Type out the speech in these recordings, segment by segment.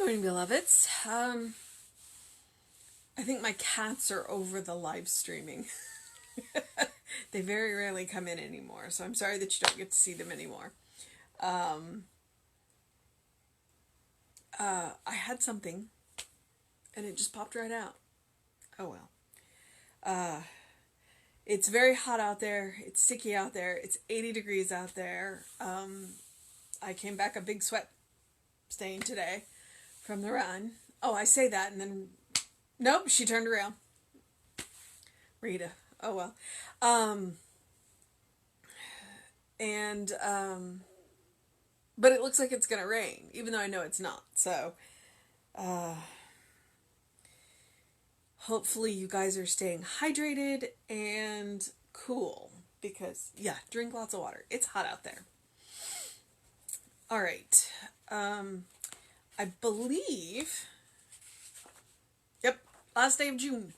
morning, beloveds. I think my cats are over the live streaming. They very rarely come in anymore, so I'm sorry that you don't get to see them anymore. I had something, and it just popped right out. Oh well. It's very hot out there. It's sticky out there. It's 80 degrees out there. I came back a big sweat stain today from the run. Oh, I say that, and then nope, she turned around. Rita. Oh well. But it looks like it's gonna rain, even though I know it's not. So, hopefully you guys are staying hydrated and cool because yeah, drink lots of water. It's hot out there. All right. I believe. Yep, last day of June.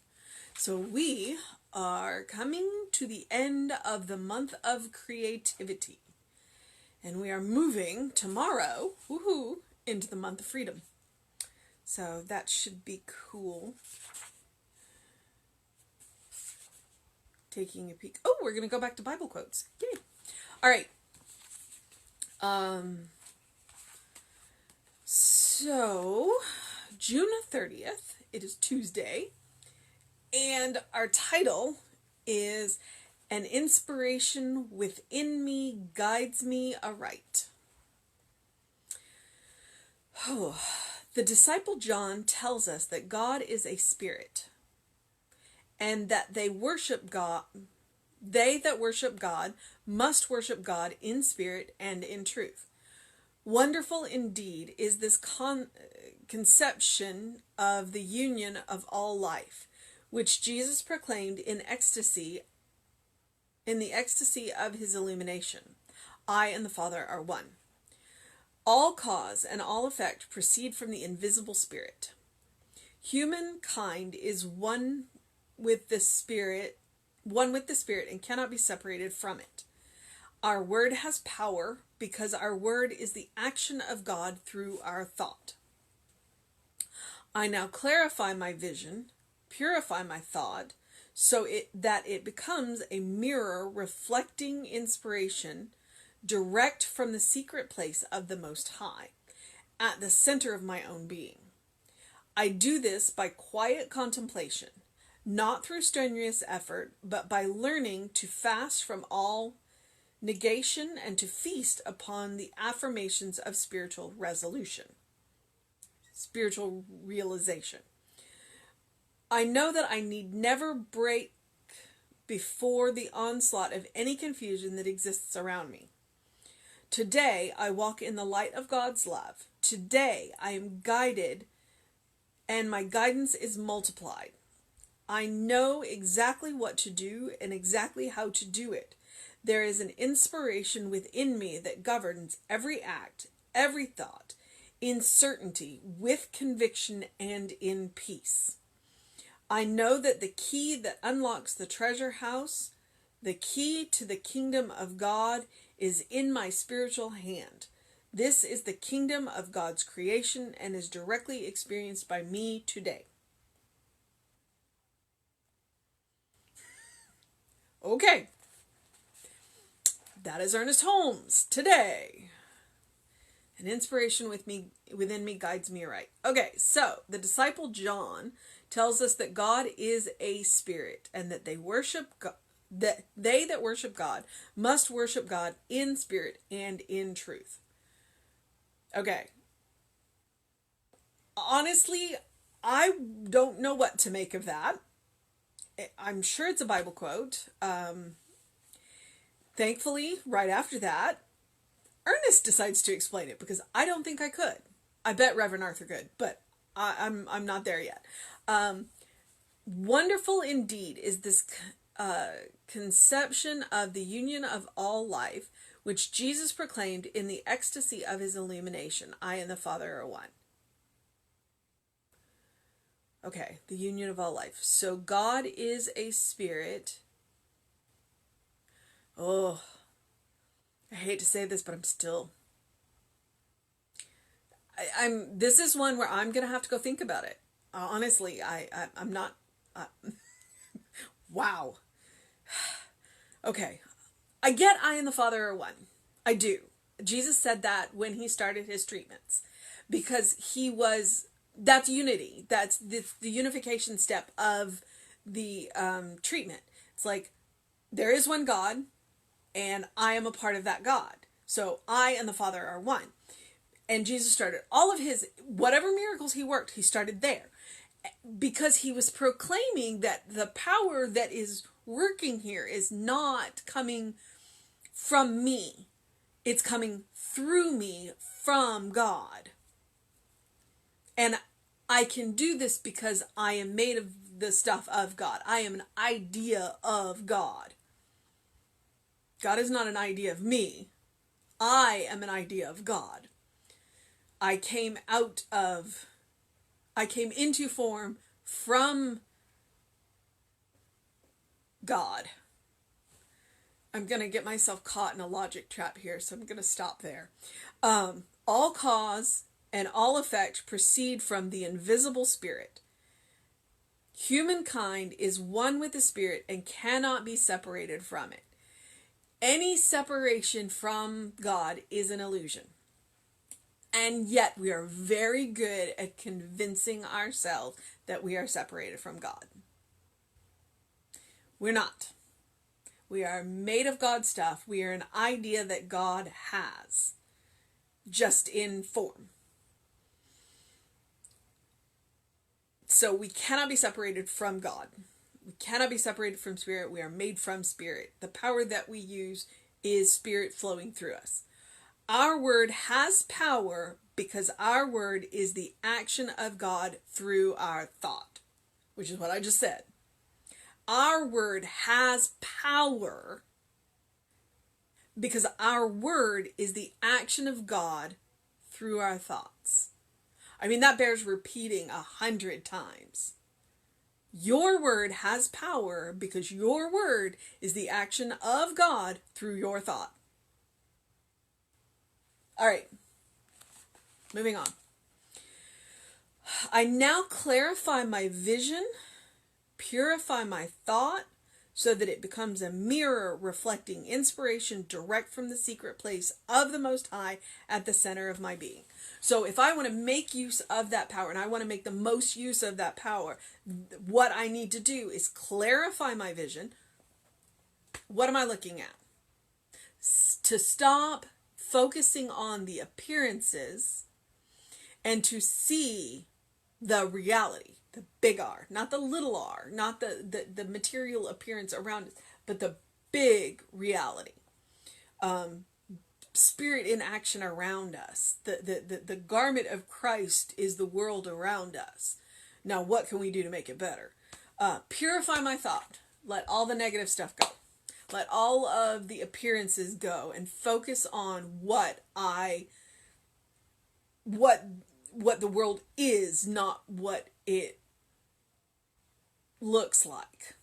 So we are coming to the end of the month of creativity. And we are moving tomorrow, woohoo, into the month of freedom. So that should be cool. Taking a peek. Oh, we're going to go back to Bible quotes. Yay. All right. So, June 30th, it is Tuesday, and our title is An Inspiration Within Me Guides Me Aright. Oh, the disciple John tells us that God is a spirit, and that they that worship God must worship God in spirit and in truth. Wonderful indeed is this conception of the union of all life, which Jesus proclaimed in the ecstasy of his illumination. I and the Father are one. All cause and all effect proceed from the invisible spirit. Humankind is one with the spirit, and cannot be separated from it. Our word has power because our word is the action of God through our thought. I now clarify my vision, purify my thought, so that it becomes a mirror reflecting inspiration direct from the secret place of the Most High, at the center of my own being. I do this by quiet contemplation, not through strenuous effort, but by learning to fast from all negation and to feast upon the affirmations of spiritual realization. I know that I need never break before the onslaught of any confusion that exists around me. Today, I walk in the light of God's love. Today, I am guided, and my guidance is multiplied. I know exactly what to do and exactly how to do it. There is an inspiration within me that governs every act, every thought, in certainty, with conviction, and in peace. I know that the key that unlocks the treasure house, the key to the kingdom of God, is in my spiritual hand. This is the kingdom of God's creation and is directly experienced by me today. Okay. That is Ernest Holmes today. An inspiration within me guides me right. Okay, so the disciple John tells us that God is a spirit, and that they that worship God must worship God in spirit and in truth. Okay. Honestly, I don't know what to make of that. I'm sure it's a Bible quote. Thankfully, right after that, Ernest decides to explain it because I don't think I could. I bet Reverend Arthur could, but I'm not there yet. Wonderful indeed is this conception of the union of all life, which Jesus proclaimed in the ecstasy of his illumination. I and the Father are one. Okay, the union of all life. So God is a spirit. Oh, I hate to say this, but this is one where I'm gonna have to go think about it. Honestly, I'm not. Wow. Okay, I get I and the Father are one. I do. Jesus said that when he started his treatments, because that's unity. That's the unification step of the treatment. It's like, there is one God, and I am a part of that God. So I and the Father are one. And Jesus started all of his, whatever miracles he worked, he started there. Because he was proclaiming that the power that is working here is not coming from me. It's coming through me from God. And I can do this because I am made of the stuff of God. I am an idea of God. God is not an idea of me. I am an idea of God. I came into form from God. I'm going to get myself caught in a logic trap here, so I'm going to stop there. All cause and all effect proceed from the invisible spirit. Humankind is one with the spirit and cannot be separated from it. Any separation from God is an illusion. And yet we are very good at convincing ourselves that we are separated from God. We're not. We are made of God stuff. We are an idea that God has, just in form. So we cannot be separated from God. We cannot be separated from spirit. We are made from spirit. The power that we use is spirit flowing through us. Our word has power because our word is the action of God through our thought, which is what I just said. Our word has power because our word is the action of God through our thoughts. I mean, that bears repeating 100 times. Your word has power because your word is the action of God through your thought. All right, moving on. I now clarify my vision, purify my thought, so that it becomes a mirror reflecting inspiration direct from the secret place of the Most High at the center of my being. So if I want to make use of that power, and I want to make the most use of that power, what I need to do is clarify my vision. What am I looking at? To stop focusing on the appearances and to see the reality, the big R, not the little r, not the material appearance around us, but the big reality. Spirit in action around us. The garment of Christ is the world around us. Now, what can we do to make it better? Purify my thought. Let all the negative stuff go. Let all of the appearances go and focus on what the world is, not what it looks like.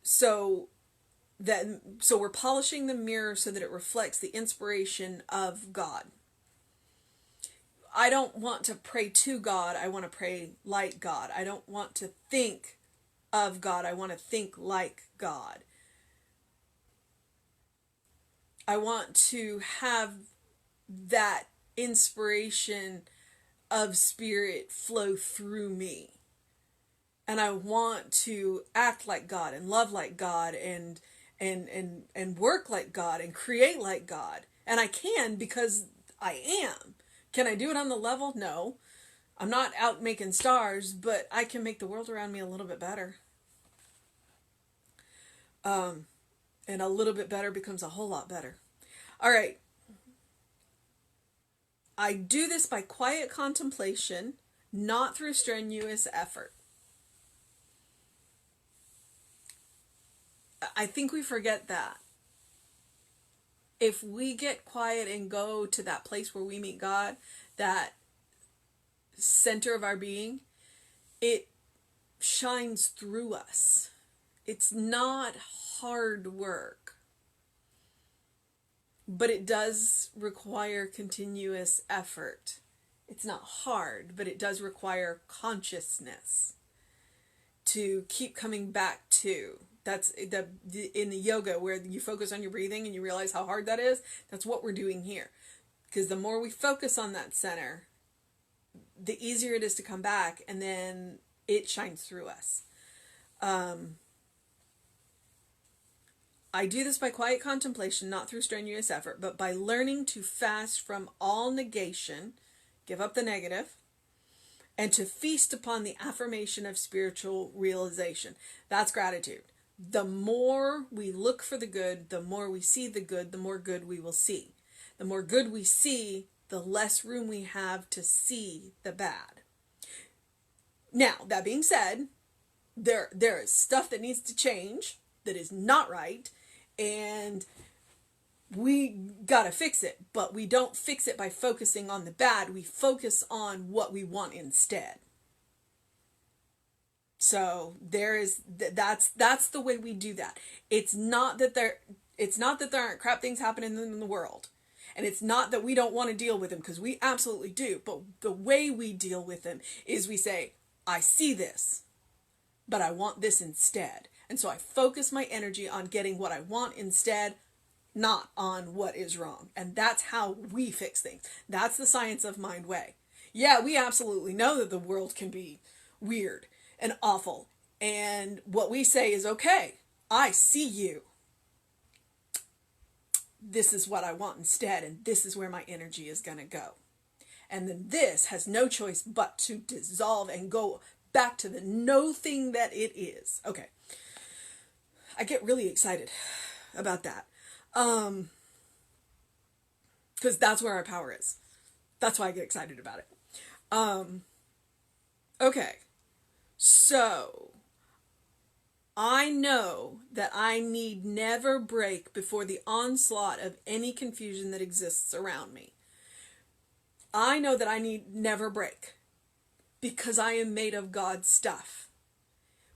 So we're polishing the mirror so that it reflects the inspiration of God. I don't want to pray to God. I want to pray like God. I don't want to think of God. I want to think like God. I want to have that inspiration of spirit flow through me. And I want to act like God and love like God and work like God and create like God. And I can because I am. Can I do it on the level? No. I'm not out making stars, but I can make the world around me a little bit better. And a little bit better becomes a whole lot better. All right. I do this by quiet contemplation, not through strenuous effort. I think we forget that. If we get quiet and go to that place where we meet God, that center of our being, it shines through us. It's not hard work. but it does require continuous effort. It's not hard, but it does require consciousness to keep coming back to. That's in the yoga where you focus on your breathing and you realize how hard that is. That's what we're doing here. Because the more we focus on that center, the easier it is to come back, and then it shines through us. I do this by quiet contemplation, not through strenuous effort, but by learning to fast from all negation, give up the negative, and to feast upon the affirmation of spiritual realization. That's gratitude. The more we look for the good, the more we see the good, the more good we will see. The more good we see, the less room we have to see the bad. Now, that being said, there is stuff that needs to change that is not right, and we gotta fix it, but we don't fix it by focusing on the bad. We focus on what we want instead. So that's the way we do that. It's not that there aren't crap things happening in the world. And it's not that we don't want to deal with them, because we absolutely do. But the way we deal with them is we say, I see this, but I want this instead. And so I focus my energy on getting what I want instead, not on what is wrong. And that's how we fix things. That's the science of mind way. Yeah, we absolutely know that the world can be weird and awful. And what we say is, okay, I see you. This is what I want instead, and this is where my energy is going to go. And then this has no choice but to dissolve and go back to the no thing that it is. Okay. I get really excited about that. Because that's where our power is. That's why I get excited about it. Okay. So, I know that I need never break before the onslaught of any confusion that exists around me. I know that I need never break because I am made of God's stuff,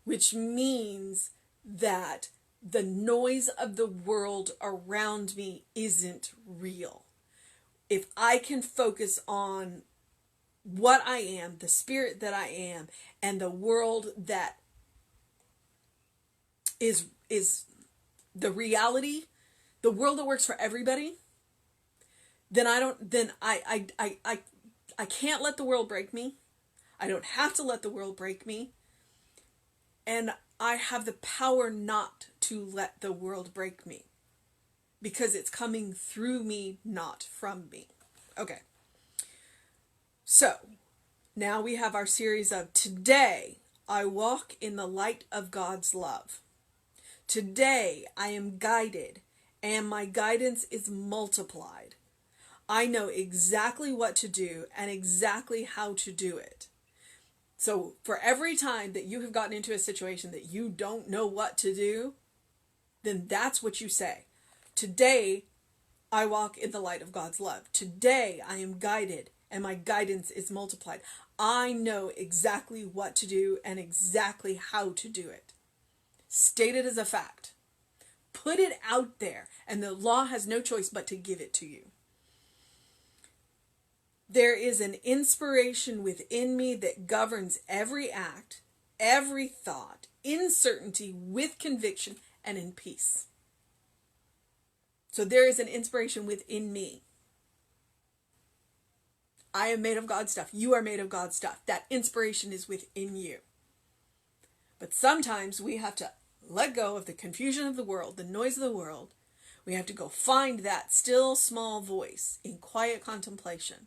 which means that the noise of the world around me isn't real. If I can focus on what I am, the spirit that I am, and the world that is the reality, the world that works for everybody, then I can't let the world break me. I don't have to let the world break me. And I have the power not to let the world break me, because it's coming through me, not from me. Okay. So, now we have our series of Today I Walk in the Light of God's Love. Today I am guided, and my guidance is multiplied. I know exactly what to do and exactly how to do it. So for every time that you have gotten into a situation that you don't know what to do, then that's what you say. Today I walk in the light of God's love. Today I am guided, and my guidance is multiplied. I know exactly what to do and exactly how to do it. State it as a fact. Put it out there, and the law has no choice but to give it to you. There is an inspiration within me that governs every act, every thought, in certainty, with conviction, and in peace. So there is an inspiration within me. I am made of God's stuff. You are made of God's stuff. That inspiration is within you. But sometimes we have to let go of the confusion of the world, the noise of the world. We have to go find that still small voice in quiet contemplation.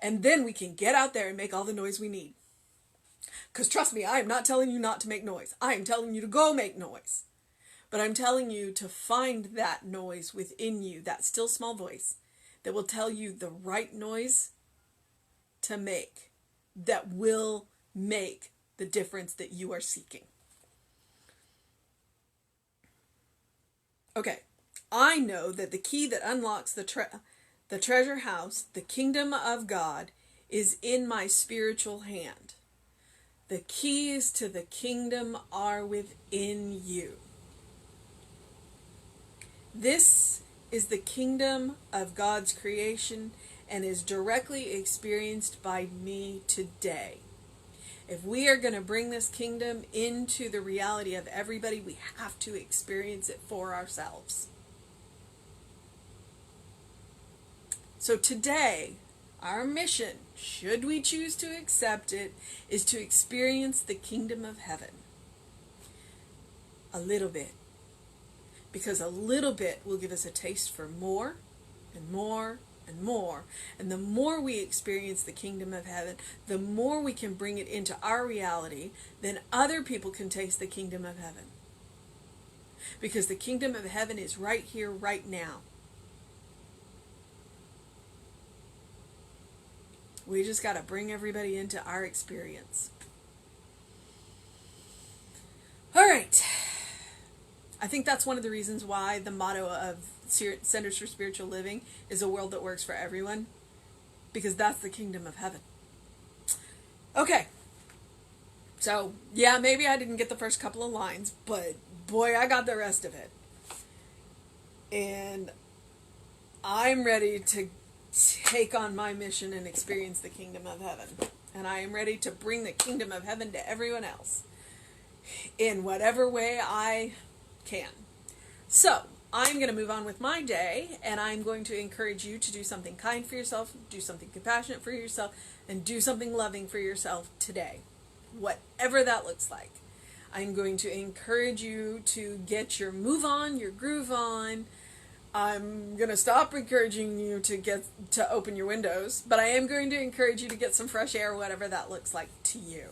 And then we can get out there and make all the noise we need. Because trust me, I am not telling you not to make noise. I am telling you to go make noise. But I'm telling you to find that noise within you, that still small voice, that will tell you the right noise to make, that will make the difference that you are seeking. Okay, I know that the key that unlocks the treasure house, the kingdom of God, is in my spiritual hand. The keys to the kingdom are within you. This is the kingdom of God's creation and is directly experienced by me today. If we are going to bring this kingdom into the reality of everybody, we have to experience it for ourselves. So today, our mission, should we choose to accept it, is to experience the kingdom of heaven. A little bit. Because a little bit will give us a taste for more and more and more. And the more we experience the kingdom of heaven, the more we can bring it into our reality, then other people can taste the kingdom of heaven. Because the kingdom of heaven is right here, right now. We just got to bring everybody into our experience. All right. I think that's one of the reasons why the motto of Centers for Spiritual Living is a world that works for everyone. Because that's the kingdom of heaven. Okay. So, yeah, maybe I didn't get the first couple of lines, but boy, I got the rest of it. And I'm ready to take on my mission and experience the kingdom of heaven. And I am ready to bring the kingdom of heaven to everyone else in whatever way I can. So, I'm going to move on with my day, and I'm going to encourage you to do something kind for yourself, do something compassionate for yourself, and do something loving for yourself today. Whatever that looks like. I'm going to encourage you to get your move on, your groove on. I'm going to stop encouraging you to open your windows, but I am going to encourage you to get some fresh air, whatever that looks like to you.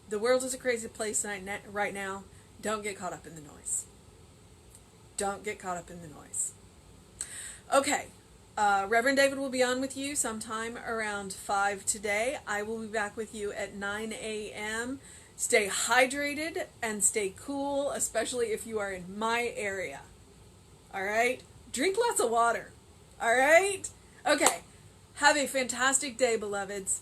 The world is a crazy place right now. Don't get caught up in the noise. Don't get caught up in the noise. Okay, Reverend David will be on with you sometime around 5 today. I will be back with you at 9 a.m. Stay hydrated and stay cool, especially if you are in my area. All right? Drink lots of water. All right? Okay. Have a fantastic day, beloveds.